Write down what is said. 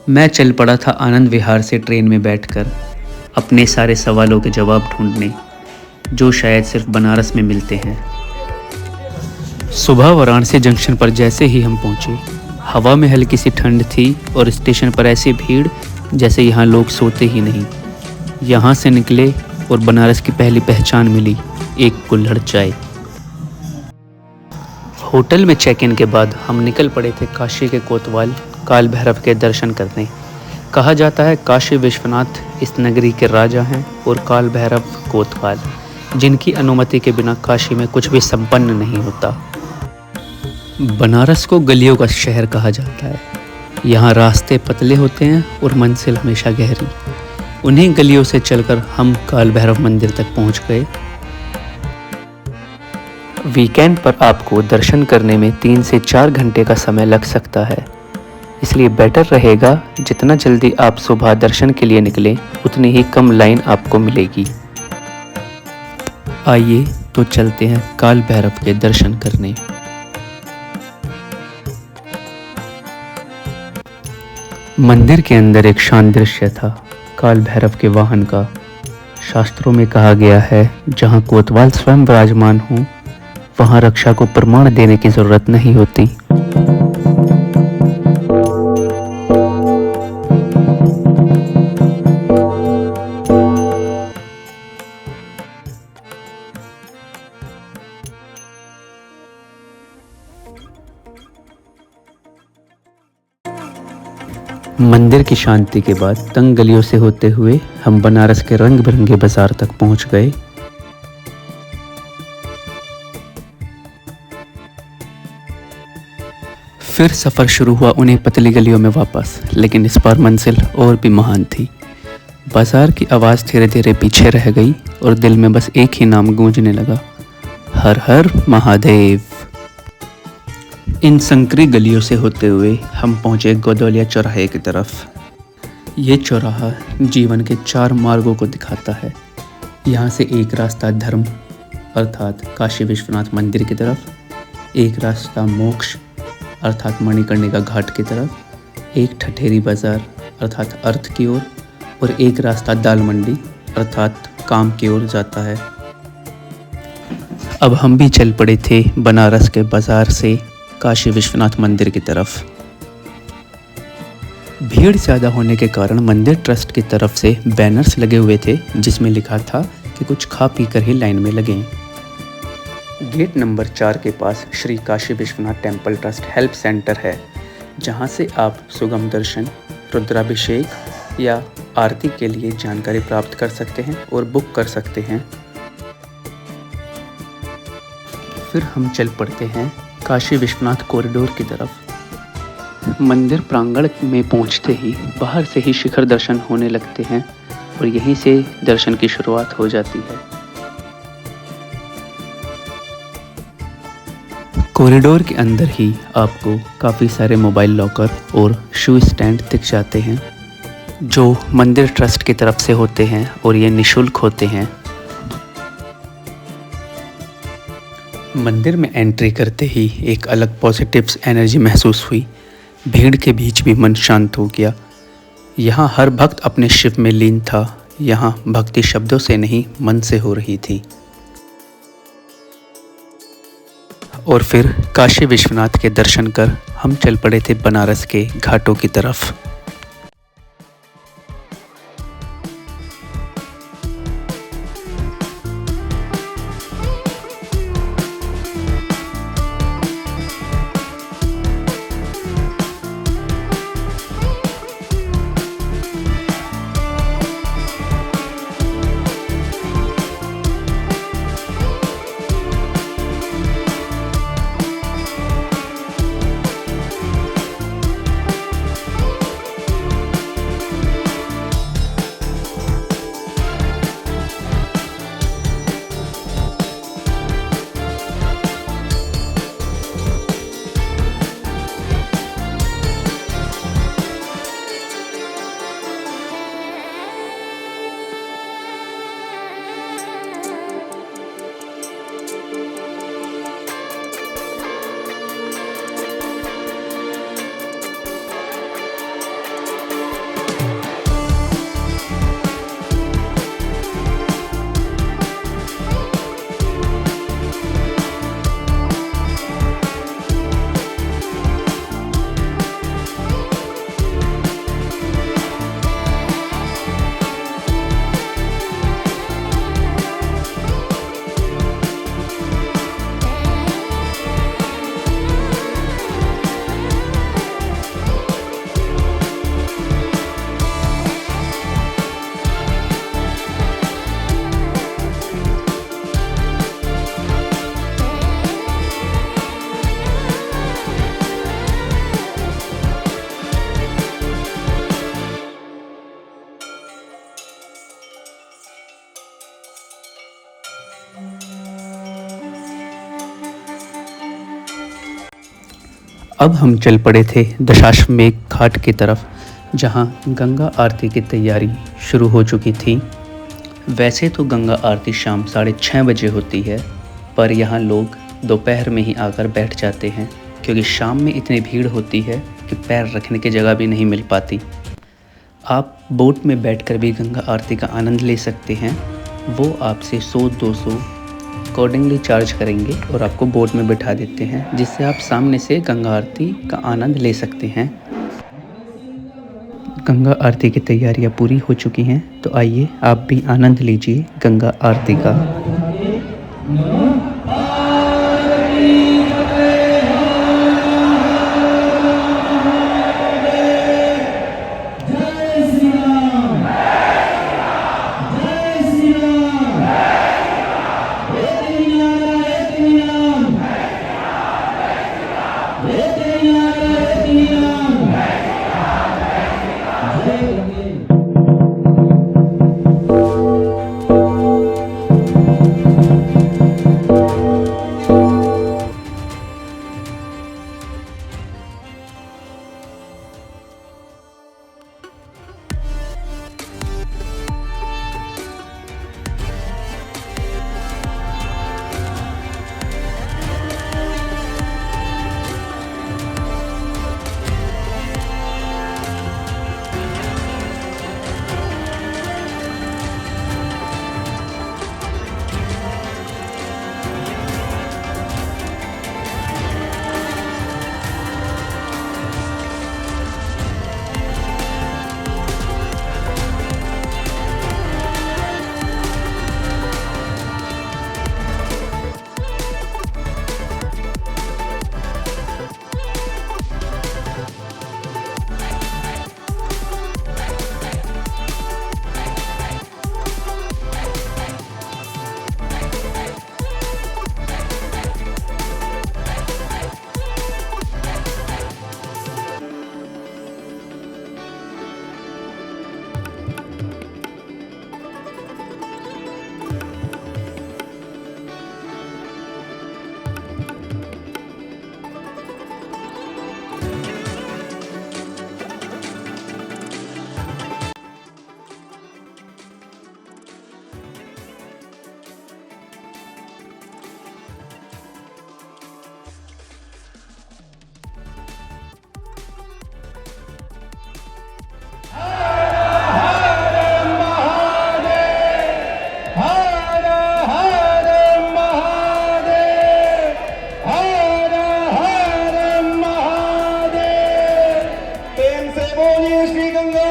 मैं चल पड़ा था आनंद विहार से ट्रेन में बैठकर अपने सारे सवालों के जवाब ढूंढने, जो शायद सिर्फ बनारस में मिलते हैं। सुबह वाराणसी जंक्शन पर जैसे ही हम पहुंचे, हवा में हल्की सी ठंड थी और स्टेशन पर ऐसी भीड़ जैसे यहाँ लोग सोते ही नहीं। यहाँ से निकले और बनारस की पहली पहचान मिली, एक कुल्हड़ चाय। होटल में चेक इन के बाद हम निकल पड़े थे काशी के कोतवाल काल भैरव के दर्शन करने। कहा जाता है काशी विश्वनाथ इस नगरी के राजा हैं और काल भैरव कोतवाल, जिनकी अनुमति के बिना काशी में कुछ भी संपन्न नहीं होता। बनारस को गलियों का शहर कहा जाता है। यहाँ रास्ते पतले होते हैं और मंजिल हमेशा गहरी। उन्हीं गलियों से चलकर हम काल भैरव मंदिर तक पहुँच गए। वीकेंड पर आपको दर्शन करने में 3 से 4 घंटे का समय लग सकता है, इसलिए बेटर रहेगा जितना जल्दी आप सुबह दर्शन के लिए निकलें उतनी ही कम लाइन आपको मिलेगी। आइए तो चलते हैं काल भैरव के दर्शन करने। मंदिर के अंदर एक शांत दृश्य था काल भैरव के वाहन का। शास्त्रों में कहा गया है, जहाँ कोतवाल स्वयं विराजमान हों वहाँ रक्षा को प्रमाण देने की जरूरत नहीं होती। मंदिर की शांति के बाद तंग गलियों से होते हुए हम बनारस के रंग बिरंगे बाजार तक पहुंच गए। फिर सफ़र शुरू हुआ उन्हीं पतली गलियों में वापस, लेकिन इस बार मंजिल और भी महान थी। बाजार की आवाज़ धीरे धीरे पीछे रह गई और दिल में बस एक ही नाम गूंजने लगा, हर हर महादेव। इन संकरी गलियों से होते हुए हम पहुँचे गोदौलिया चौराहे की तरफ। ये चौराहा जीवन के 4 मार्गों को दिखाता है। यहाँ से एक रास्ता धर्म अर्थात काशी विश्वनाथ मंदिर की तरफ, एक रास्ता मोक्ष अर्थात मणिकर्णिका घाट की तरफ, एक ठठेरी बाजार अर्थात अर्थ की ओर और एक रास्ता दाल मंडी अर्थात काम की ओर जाता है। अब हम भी चल पड़े थे बनारस के बाजार से काशी विश्वनाथ मंदिर की तरफ। भीड़ ज़्यादा होने के कारण मंदिर ट्रस्ट की तरफ से बैनर्स लगे हुए थे जिसमें लिखा था कि कुछ खा पी कर ही लाइन में लगें। गेट नंबर 4 के पास Shri Kashi Vishwanath temple trust help centre है, जहां से आप सुगम दर्शन, रुद्राभिषेक या आरती के लिए जानकारी प्राप्त कर सकते हैं और बुक कर सकते हैं। फिर हम चल पड़ते हैं काशी विश्वनाथ कॉरिडोर की तरफ। मंदिर प्रांगण में पहुंचते ही बाहर से ही शिखर दर्शन होने लगते हैं और यहीं से दर्शन की शुरुआत हो जाती है। कॉरिडोर के अंदर ही आपको काफ़ी सारे मोबाइल लॉकर और शू स्टैंड दिख जाते हैं, जो मंदिर ट्रस्ट की तरफ से होते हैं और ये निशुल्क होते हैं। मंदिर में एंट्री करते ही एक अलग पॉजिटिव एनर्जी महसूस हुई। भीड़ के बीच भी मन शांत हो गया। यहाँ हर भक्त अपने शिव में लीन था। यहाँ भक्ति शब्दों से नहीं मन से हो रही थी। और फिर काशी विश्वनाथ के दर्शन कर हम चल पड़े थे बनारस के घाटों की तरफ। अब हम चल पड़े थे दशाश्वमेध घाट की तरफ, जहाँ गंगा आरती की तैयारी शुरू हो चुकी थी। वैसे तो गंगा आरती शाम 6:30 बजे होती है, पर यहाँ लोग दोपहर में ही आकर बैठ जाते हैं, क्योंकि शाम में इतनी भीड़ होती है कि पैर रखने की जगह भी नहीं मिल पाती। आप बोट में बैठकर भी गंगा आरती का आनंद ले सकते हैं। वो आपसे 100-200 अकॉर्डिंगली चार्ज करेंगे और आपको बोट में बिठा देते हैं, जिससे आप सामने से गंगा आरती का आनंद ले सकते हैं। गंगा आरती की तैयारियां पूरी हो चुकी हैं, तो आइए आप भी आनंद लीजिए गंगा आरती का। बोलिए श्री गंगा